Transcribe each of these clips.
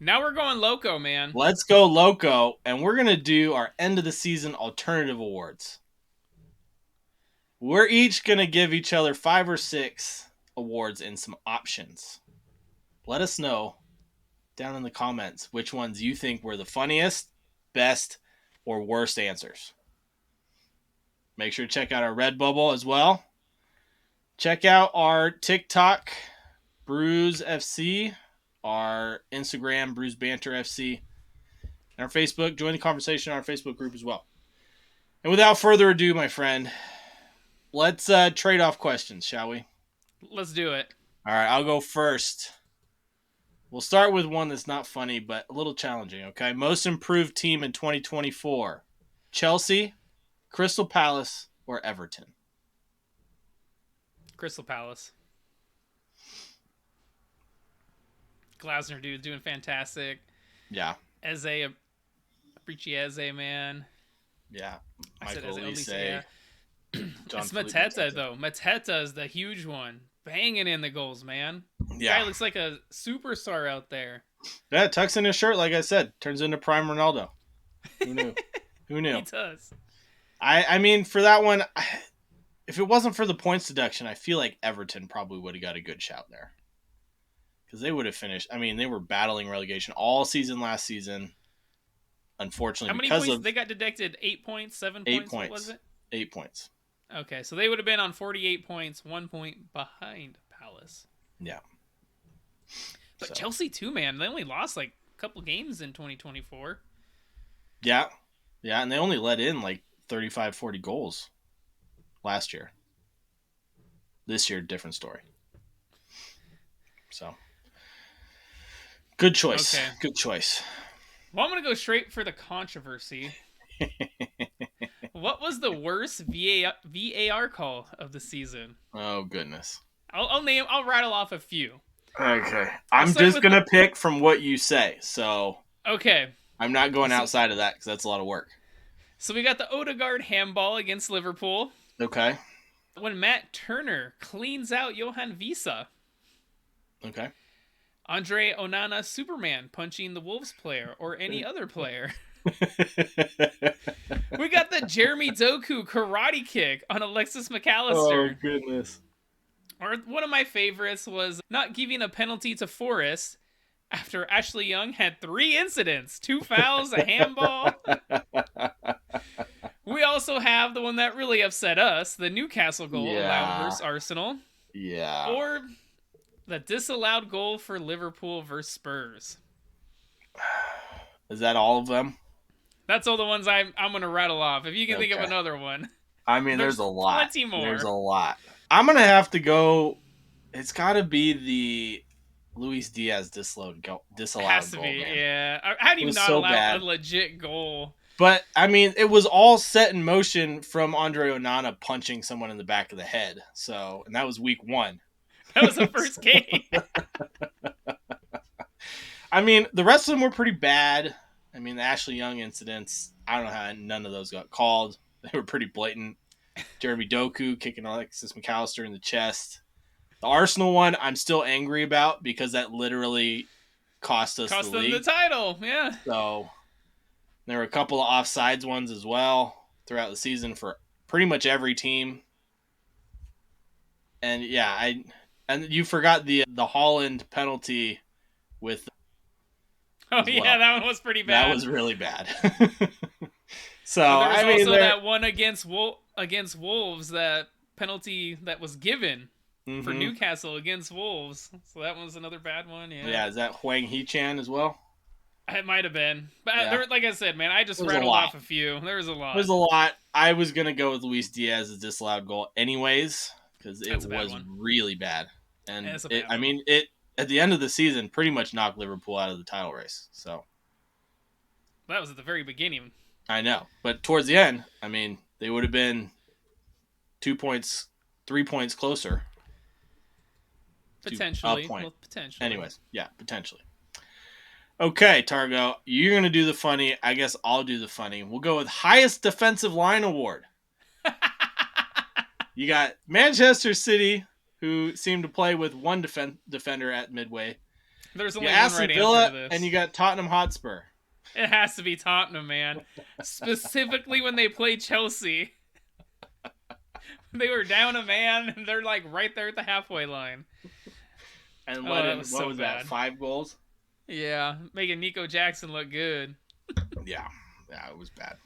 Now we're going loco, man. Let's go loco, and we're going to do our end of the season alternative awards. We're each going to give each other 5 or 6 awards and some options. Let us know down in the comments which ones you think were the funniest, best, or worst answers. Make sure to check out our Redbubble as well. Check out our TikTok, Brews FC, our Instagram, Brews Banter FC, and our Facebook. Join the conversation on our Facebook group as well. And without further ado, my friend, let's trade off questions, shall we? Let's do it. All right, I'll go first. We'll start with one that's not funny, but a little challenging, okay? Most improved team in 2024. Chelsea, Crystal Palace, or Everton? Crystal Palace. Glasner, dude, doing fantastic. Yeah. Eze, Abrici Eze, man. Yeah. I said Michael Eze, Elise. yeah. It's Felipe Mateta, though. Mateta is the huge one. Banging in the goals, man. Yeah. Guy looks like a superstar out there. Yeah, tucks in his shirt, like I said. Turns into prime Ronaldo. Who knew? Who knew? He does. I mean, for that one, if it wasn't for the points deduction, I feel like Everton probably would have got a good shout there. Because they would have finished. I mean, they were battling relegation all season last season. Unfortunately, How many because points? of They got deducted 8 points, 7 8 points? points. What was it? 8 points. Okay, so they would have been on 48 points, 1 point behind Palace. Yeah. But Chelsea too, man. They only lost like a couple games in 2024. Yeah. Yeah, and they only let in like 35, 40 goals last year. This year, different story. So, good choice. Okay. Good choice. Well, I'm going to go straight for the controversy. What was the worst VAR call of the season? Oh, goodness. I'll rattle off a few. Okay. I'm just going to pick from what you say. So, okay. I'm not going outside of that because that's a lot of work. So, we got the Odegaard handball against Liverpool. Okay. When Matt Turner cleans out Johan Visa. Okay. Andre Onana Superman punching the Wolves player or any other player. We got the Jeremy Doku karate kick on Alexis McAllister. Oh, goodness. Or one of my favorites was not giving a penalty to Forrest after Ashley Young had 3 incidents, 2 fouls, a handball. We also have the one that really upset us, the Newcastle goal allowed versus Arsenal. Yeah. Or the disallowed goal for Liverpool versus Spurs. Is that all of them? That's all the ones I'm going to rattle off. If you can think of another one. I mean, there's a lot. Plenty more. There's a lot. I'm going to have to go. It's got to be the Luis Diaz disallowed goal. Has to be, man. Yeah. How do you not allow a legit goal? But, I mean, it was all set in motion from Andre Onana punching someone in the back of the head. So, and that was week 1. That was the first game. I mean, the rest of them were pretty bad. I mean, the Ashley Young incidents, I don't know how none of those got called. They were pretty blatant. Jeremy Doku kicking Alexis McAllister in the chest. The Arsenal one, I'm still angry about because that literally cost us the league. Cost them the title, yeah. So, there were a couple of offsides ones as well throughout the season for pretty much every team. And yeah, and you forgot the Holland penalty with. Oh yeah, that one was pretty bad. That was really bad. So there was also that one against Wolves, that penalty that was given for Newcastle against Wolves. So that was another bad one. Yeah. Yeah, is that Huang Hee-chan as well? It might have been, but like I said, man, I just rattled off a few. There was a lot. There's a lot. I was gonna go with Luis Diaz's disallowed goal, anyways, because it was really bad. And it at the end of the season pretty much knocked Liverpool out of the title race. So that was at the very beginning. I know, but towards the end, I mean, they would have been 2 points, 3 points closer. Potentially. Potentially. Anyways, yeah, potentially. Okay, Targo, you're going to do the funny. I guess I'll do the funny. We'll go with highest defensive line award. You got Manchester City, who seemed to play with one defender at midway. There's You only one Aston right answer Villa to and this. you got Tottenham Hotspur. It has to be Tottenham, man. Specifically when they play Chelsea. They were down a man, and they're like right there at the halfway line. And Oh, that was what so was that? bad. 5 goals? Yeah, making Nico Jackson look good. Yeah. Yeah, it was bad.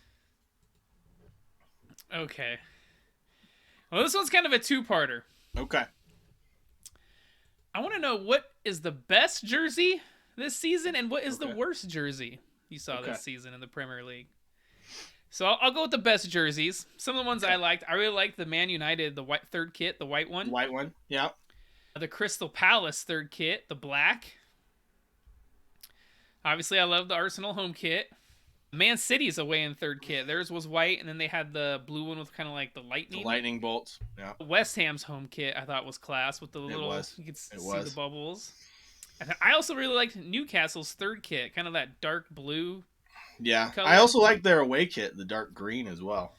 Okay. Well, this one's kind of a two-parter. Okay. I want to know what is the best jersey this season and what is the worst jersey you saw this season in the Premier League. So I'll go with the best jerseys. Some of the ones I liked. I really liked the Man United, the white third kit, the white one. The white one, yeah. The Crystal Palace third kit, the black. Obviously, I love the Arsenal home kit. Man City's away in third kit. Theirs was white, and then they had the blue one with kind of like the lightning. The lightning bolts, yeah. West Ham's home kit I thought was class with the little, you could see the bubbles. And I also really liked Newcastle's third kit, kind of that dark blue. Yeah, color. I also like their away kit, the dark green as well.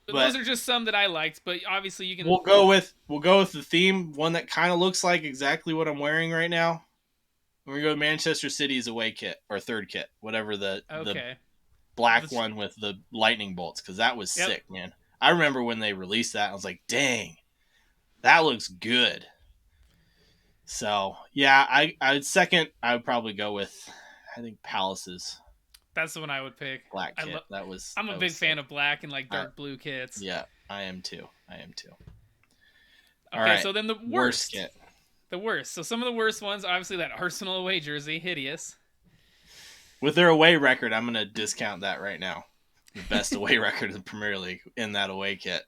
But those are just some that I liked, but obviously you can. We'll go with the theme, one that kind of looks like exactly what I'm wearing right now. We're gonna go with Manchester City's away kit or third kit, whatever the black one with the lightning bolts, because that was sick, man. I remember when they released that, I was like, dang, that looks good. So yeah, I would probably go with, I think, Palace's. That's the one I would pick. Black kit. I'm a big fan of black and like dark blue kits. Yeah, I am too. Okay, all right. So then the worst kit. The worst. So some of the worst ones, obviously that Arsenal away jersey, hideous. With their away record, I'm going to discount that right now. The best away record in the Premier League in that away kit.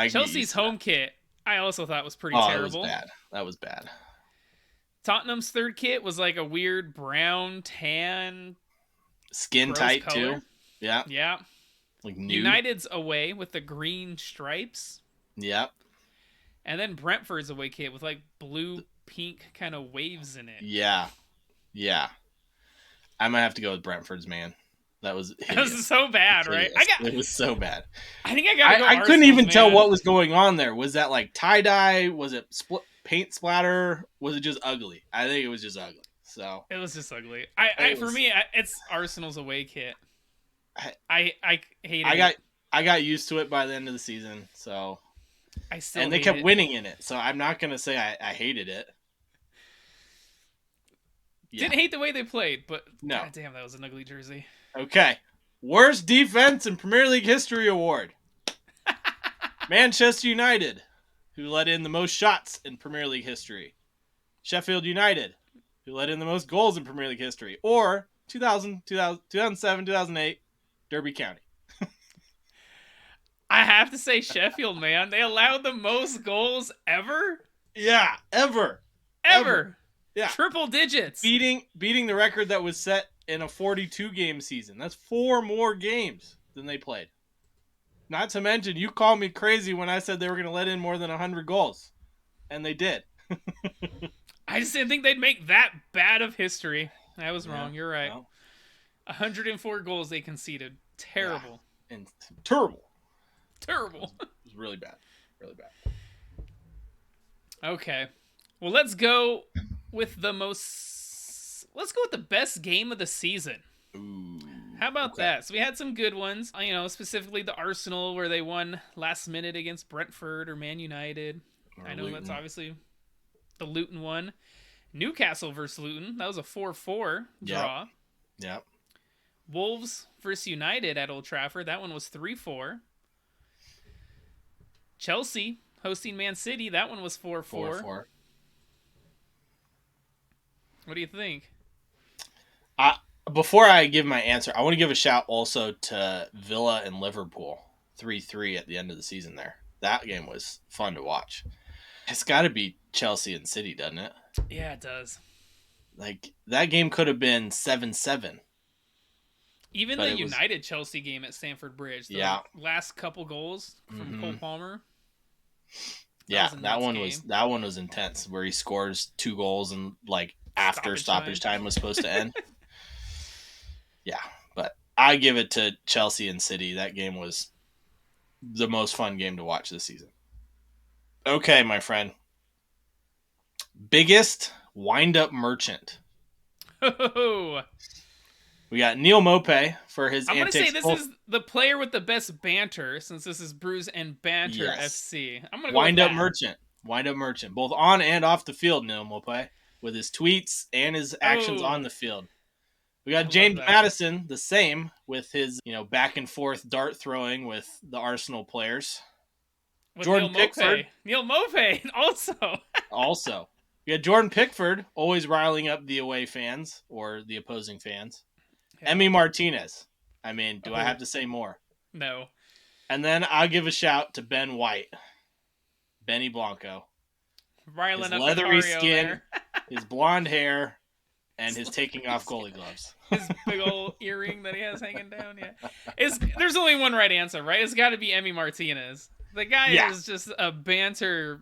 Chelsea's home kit, I also thought was pretty terrible. That was bad. Tottenham's third kit was like a weird brown, tan, skin tight color. Too. Yeah. Yeah. Like nude. United's away with the green stripes. Yep. And then Brentford's away kit with like blue, pink kind of waves in it. Yeah. Yeah. I might have to go with Brentford's, man. That was hideous. That was so bad, right? It was so bad. I think I gotta go I couldn't even tell what was going on there. Was that like tie-dye? Was it paint splatter? Was it just ugly? I think it was just ugly. So it was just ugly. For me, it's Arsenal's away kit. I hate it. I got used to it by the end of the season. So and they kept winning in it. So I'm not gonna say I hated it. Yeah. Didn't hate the way they played, but no. God damn, that was an ugly jersey. Okay. Worst defense in Premier League history award. Manchester United, who let in the most shots in Premier League history. Sheffield United, who let in the most goals in Premier League history. Or 2007, 2008, Derby County. I have to say Sheffield, man. They allowed the most goals ever? Yeah, ever. Yeah. Triple digits. Beating the record that was set in a 42-game season. That's 4 more games than they played. Not to mention, you called me crazy when I said they were going to let in more than 100 goals. And they did. I just didn't think they'd make that bad of history. I was wrong. You're right. Well, 104 goals they conceded. Terrible. Yeah. And terrible. Terrible. It was really bad. Really bad. Okay. Well, let's go with the best game of the season. Ooh. How about that? So we had some good ones, specifically the Arsenal where they won last minute against Brentford or Man United. I know that's obviously the Luton one. Newcastle versus Luton. That was a 4-4 draw. Yep. Wolves versus United at Old Trafford. That one was 3-4. Chelsea hosting Man City. That one was 4-4. 4-4. What do you think? Before I give my answer, I want to give a shout also to Villa and Liverpool. 3-3 at the end of the season there. That game was fun to watch. It's got to be Chelsea and City, doesn't it? Yeah, it does. Like, that game could have been 7-7. Even the United-Chelsea game at Stamford Bridge. The last couple goals from Cole Palmer. That one was intense, where he scores 2 goals and like after stoppage time was supposed to end. Yeah, but I give it to Chelsea and City. That game was the most fun game to watch this season. Okay, my friend. Biggest Wind-Up Merchant. Oh, We got Neil Maupay for his I'm going to antics. say this is the player with the best banter, since this is Brews and Banter Yes. FC. I'm going to go with Wind-Up that. Merchant. Wind-Up Merchant. Both on and off the field, Neil Maupay, with his tweets and his actions on the field. We got James Madison, the same, with his back and forth dart throwing with the Arsenal players. With Jordan Pickford. Neil Maupay also. Also. We got Jordan Pickford, always riling up the away fans or the opposing fans. Yeah. Emi Martinez. I mean, do I have to say more? No. And then I'll give a shout to Ben White. Benny Blanco. Riling his up leathery Macario skin, there. his blonde hair, and his taking off goalie gloves. His big old earring that he has hanging down, yeah. There's only one right answer, right? It's got to be Emi Martinez. The guy is just a banter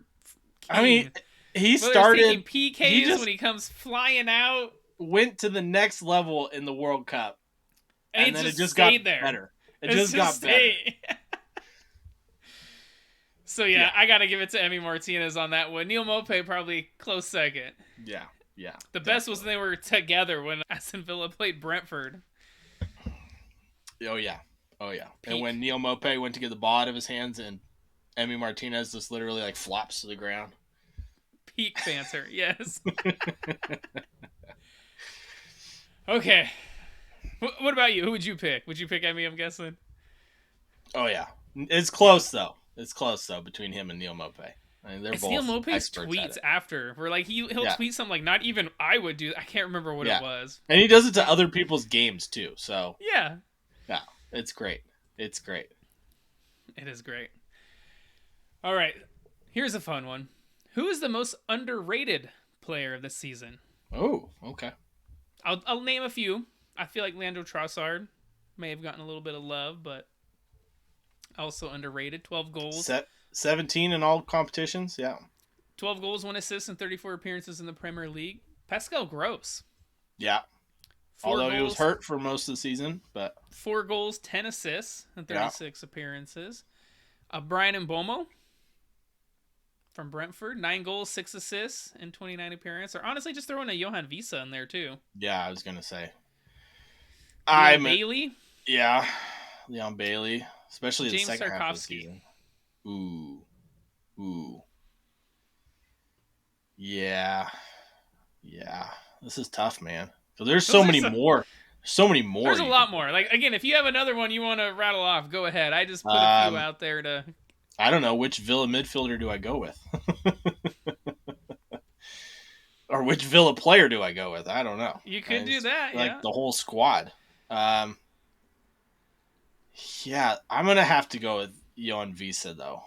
king. I mean, he started PKs when he comes flying out. Went to the next level in the World Cup. And then it just got better. It just got better. So, I got to give it to Emi Martinez on that one. Neil Maupay probably close second. Yeah. The best was when they were together when Aston Villa played Brentford. Oh, yeah. Peak. And when Neil Maupay went to get the ball out of his hands and Emi Martinez just literally like flops to the ground. Peak banter, yes. Okay. What about you? Who would you pick? Would you pick Emi, I'm guessing? Oh, yeah. It's close, though. Between him and Neil Maupay. I mean, they're both Neil Maupay's tweets after, where like he'll tweet something like, not even I would do. I can't remember what it was. And he does it to other people's games, too. So yeah, it's great. It is great. All right. Here's a fun one. Who is the most underrated player of this season? Oh, okay. I'll name a few. I feel like Leandro Trossard may have gotten a little bit of love, but also underrated. 12 goals. 17 in all competitions, yeah. 12 goals, 1 assist, and 34 appearances in the Premier League. Pascal Gross. Yeah. Although he was hurt for most of the season, but 4 goals, 10 assists, and 36 appearances. Brian Mbeumo from Brentford, 9 goals, 6 assists, and 29 appearances. Or honestly, just throwing a Johan Visa in there too. Yeah, I was gonna say. Bailey. Yeah, Leon Bailey, especially James the second half of the Tarkowski. season. Ooh. Yeah. This is tough, man. So there's so many more. There's a lot more. Like, again, if you have another one you want to rattle off, go ahead. I just put a few out there to... I don't know. Which Villa midfielder do I go with? Or which Villa player do I go with? I don't know. You could do that, like the whole squad. Yeah, I'm going to have to go with Johan Visa, though.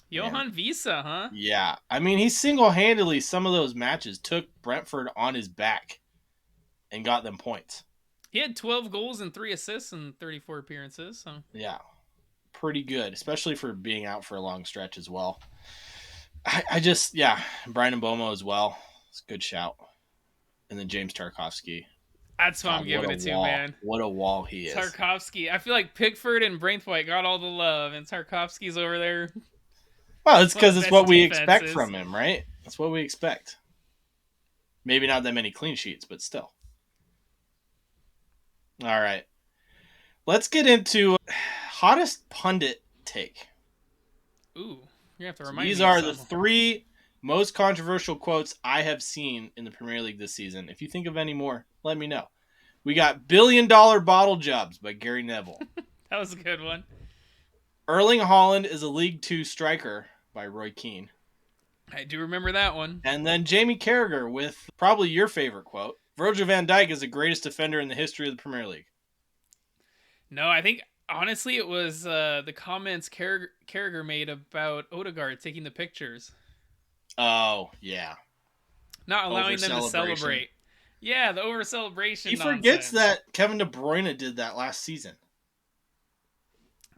Johan Visa, huh? Yeah. I mean, he single-handedly, some of those matches, took Brentford on his back and got them points. He had 12 goals and 3 assists in 34 appearances. So. Yeah. Pretty good, especially for being out for a long stretch as well. Brian Mbeumo as well. It's a good shout. And then James Tarkowski. That's what I'm giving it to, man. What a wall he is. Tarkowski. I feel like Pickford and Braithwaite got all the love, and Tarkowski's over there. Well, it's because it's what we expect from him, right? That's what we expect. Maybe not that many clean sheets, but still. All right. Let's get into hottest pundit take. Ooh, you have to remind me. These are the 3 most controversial quotes I have seen in the Premier League this season. If you think of any more, let me know. We got billion-dollar bottle jobs by Gary Neville. That was a good one. Erling Haaland is a League 2 striker by Roy Keane. I do remember that one. And then Jamie Carragher with probably your favorite quote. Virgil van Dijk is the greatest defender in the history of the Premier League. No, I think, honestly, it was the comments Carragher made about Odegaard taking the pictures. Oh, yeah. Not allowing them to celebrate. Yeah, the over-celebration nonsense. Forgets that Kevin De Bruyne did that last season.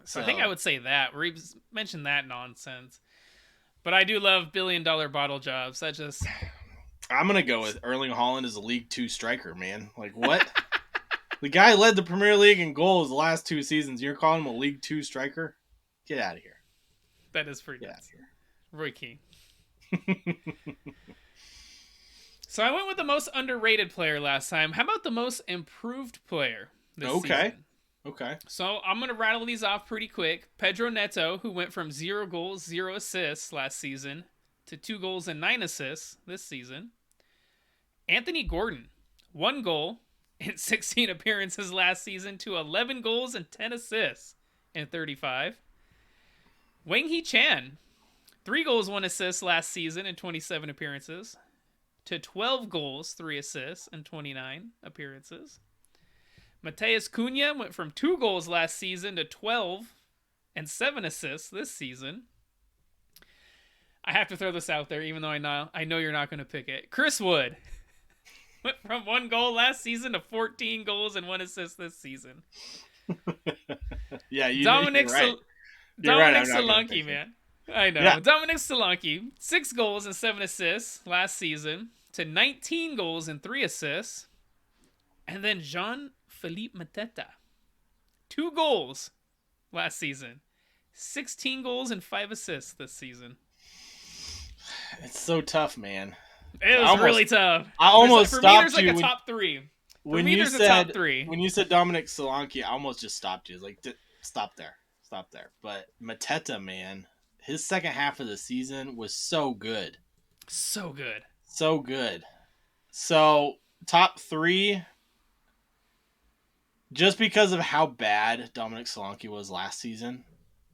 So I think I would say that, where he mentioned that nonsense. But I do love billion-dollar bottle jobs. That just... I'm going to go with Erling Haaland as a League 2 striker, man. Like, what? The guy led the Premier League in goals the last 2 seasons. You're calling him a League 2 striker? Get out of here. That is pretty nuts. Roy Keane. So I went with the most underrated player last time. How about the most improved player this season? Okay. So I'm going to rattle these off pretty quick. Pedro Neto, who went from 0 goals, 0 assists last season to 2 goals and 9 assists this season. Anthony Gordon, 1 goal in 16 appearances last season to 11 goals and 10 assists in 35. Wang Hee Chan, 3 goals, 1 assist last season in 27 appearances to 12 goals, 3 assists in 29 appearances. Mateus Cunha went from 2 goals last season to 12 and 7 assists this season. I have to throw this out there, even though I know you're not going to pick it. Chris Wood went from 1 goal last season to 14 goals and 1 assist this season. Yeah, Dominic you're right. Dominic Solanke, man. I know. Yeah. Dominic Solanke, 6 goals and 7 assists last season to 19 goals and 3 assists. And then Jean-Philippe Mateta, 2 goals last season, 16 goals and 5 assists this season. It's so tough, man. It was really tough. I almost for stopped me, there's like you a top 3. When me, you there's said a top 3. When you said Dominic Solanke, I almost just stopped you. Like, stop there. But Mateta, man, his second half of the season was so good. So good. So, top 3, just because of how bad Dominic Solanke was last season,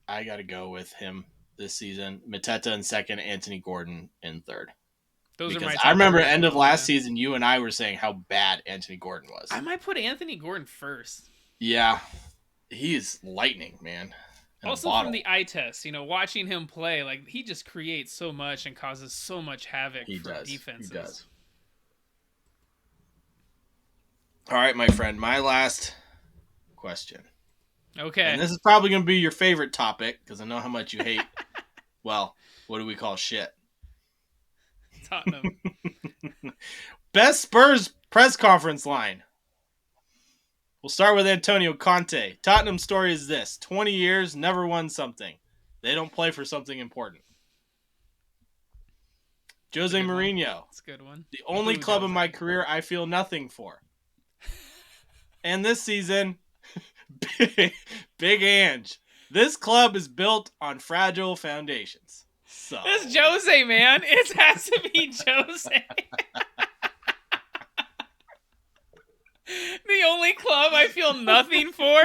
I got to go with him this season. Mateta in second, Anthony Gordon in third. Those because are my top I remember 3 end of last season, you and I were saying how bad Anthony Gordon was. I might put Anthony Gordon first. Yeah, he is lightning, man. Also from the eye test, watching him play, like he just creates so much and causes so much havoc for defenses. He does. All right, my friend, my last question. Okay. And this is probably going to be your favorite topic because I know how much you hate, well, what do we call shit? Tottenham. Best Spurs press conference line. We'll start with Antonio Conte. Tottenham's story is this: 20 years, never won something. They don't play for something important. Jose Mourinho. That's a good one. The only club in my career I feel nothing for. And this season, Big Ange. This club is built on fragile foundations. So it's Jose, man. It has to be Jose. The only club I feel nothing for.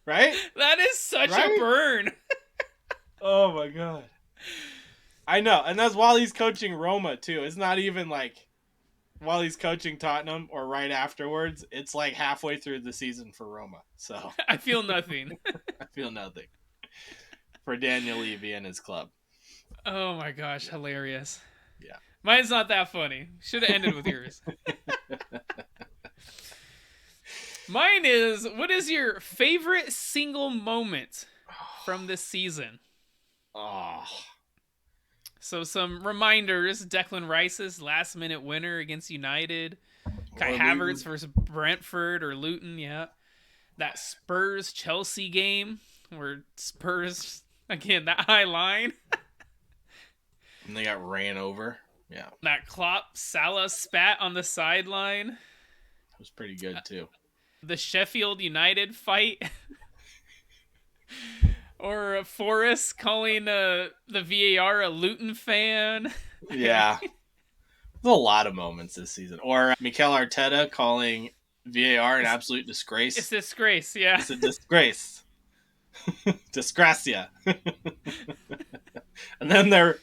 Right? That is such a burn. Oh my god. I know, and that's while he's coaching Roma too. It's not even like while he's coaching Tottenham or right afterwards. It's like halfway through the season for Roma. So I feel nothing. I feel nothing for Daniel Levy and his club. Oh my gosh, hilarious. Yeah. Mine's not that funny. Should have ended with yours. Mine is, what is your favorite single moment from this season? Oh. So some reminders: Declan Rice's last-minute winner against United, Kai Havertz versus Brentford or Luton, yeah. That Spurs-Chelsea game where Spurs, again, that high line. And they got ran over. Yeah. That Klopp-Salah spat on the sideline. That was pretty good, too. The Sheffield United fight. Or Forrest calling the VAR a Luton fan. Yeah. There's a lot of moments this season. Or Mikel Arteta calling VAR an absolute disgrace. It's a disgrace, yeah. It's a disgrace. Disgracia. And then they're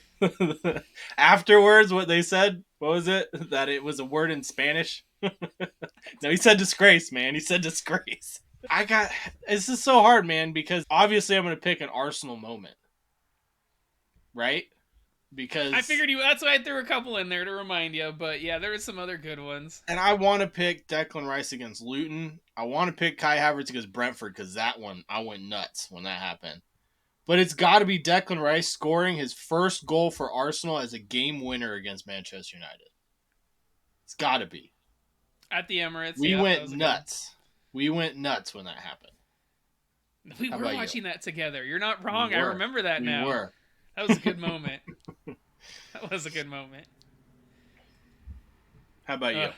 afterwards, what they said, what was it? That it was a word in Spanish? No, he said disgrace, man. He said disgrace. This is so hard, man, because obviously I'm going to pick an Arsenal moment. Right? Because I figured that's why I threw a couple in there to remind you, but yeah, there were some other good ones. And I want to pick Declan Rice against Luton. I want to pick Kai Havertz against Brentford because that one, I went nuts when that happened. But it's got to be Declan Rice scoring his first goal for Arsenal as a game winner against Manchester United. It's got to be. At the Emirates. We went nuts. We went nuts when that happened. We were watching that together. You're not wrong. I remember that now. We were. That was a good moment. That was a good moment. How about you?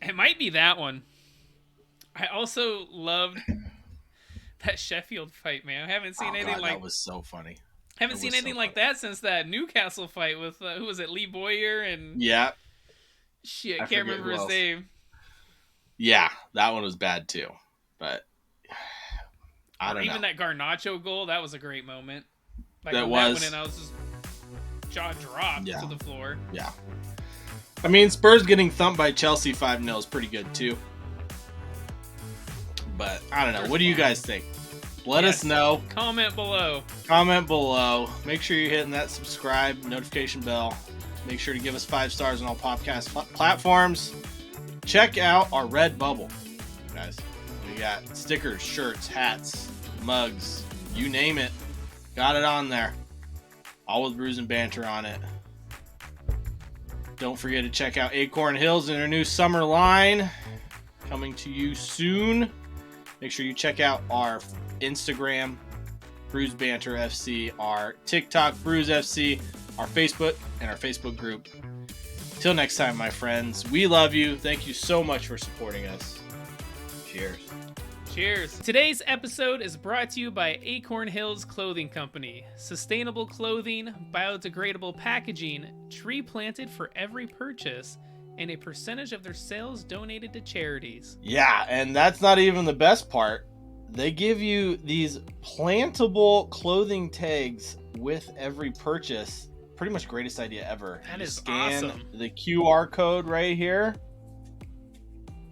It might be that one. I also loved that Sheffield fight, man. I haven't seen anything like that was so funny. Haven't seen anything like that since that Newcastle fight with who was it, Lee Boyer and shit, I can't remember his name. Yeah, that one was bad too, but I don't know. Even that Garnacho goal, that was a great moment. Like that was. That went in, I was just jaw dropped to the floor. Yeah. I mean, Spurs getting thumped by Chelsea 5-0 is pretty good too. But I don't know. What do you guys think? Let us know. Comment below. Make sure you're hitting that subscribe notification bell. Make sure to give us 5 stars on all podcast platforms. Check out our Redbubble, guys. We got stickers, shirts, hats, mugs, you name it. Got it on there. All with Brews and Banter on it. Don't forget to check out Acorn Hills and their new summer line. Coming to you soon. Make sure you check out our Instagram, Brews Banter FC, our TikTok, Brews FC, our Facebook, and our Facebook group. Till next time, my friends, we love you. Thank you so much for supporting us. Cheers. Cheers. Today's episode is brought to you by Acorn Hills Clothing Company. Sustainable clothing, biodegradable packaging, tree planted for every purchase, and a percentage of their sales donated to charities. Yeah, and that's not even the best part. They give you these plantable clothing tags with every purchase. Pretty much greatest idea ever. That is scan awesome. The QR code right here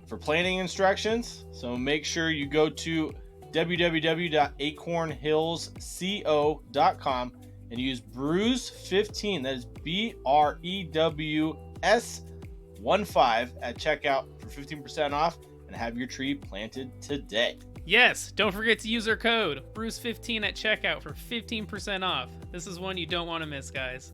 for planting instructions. So make sure you go to www.acornhillsco.com and use Brews15. That is BREWS15 at checkout for 15% off and have your tree planted today. Yes, don't forget to use our code Brews15 at checkout for 15% off. This is one you don't want to miss, guys.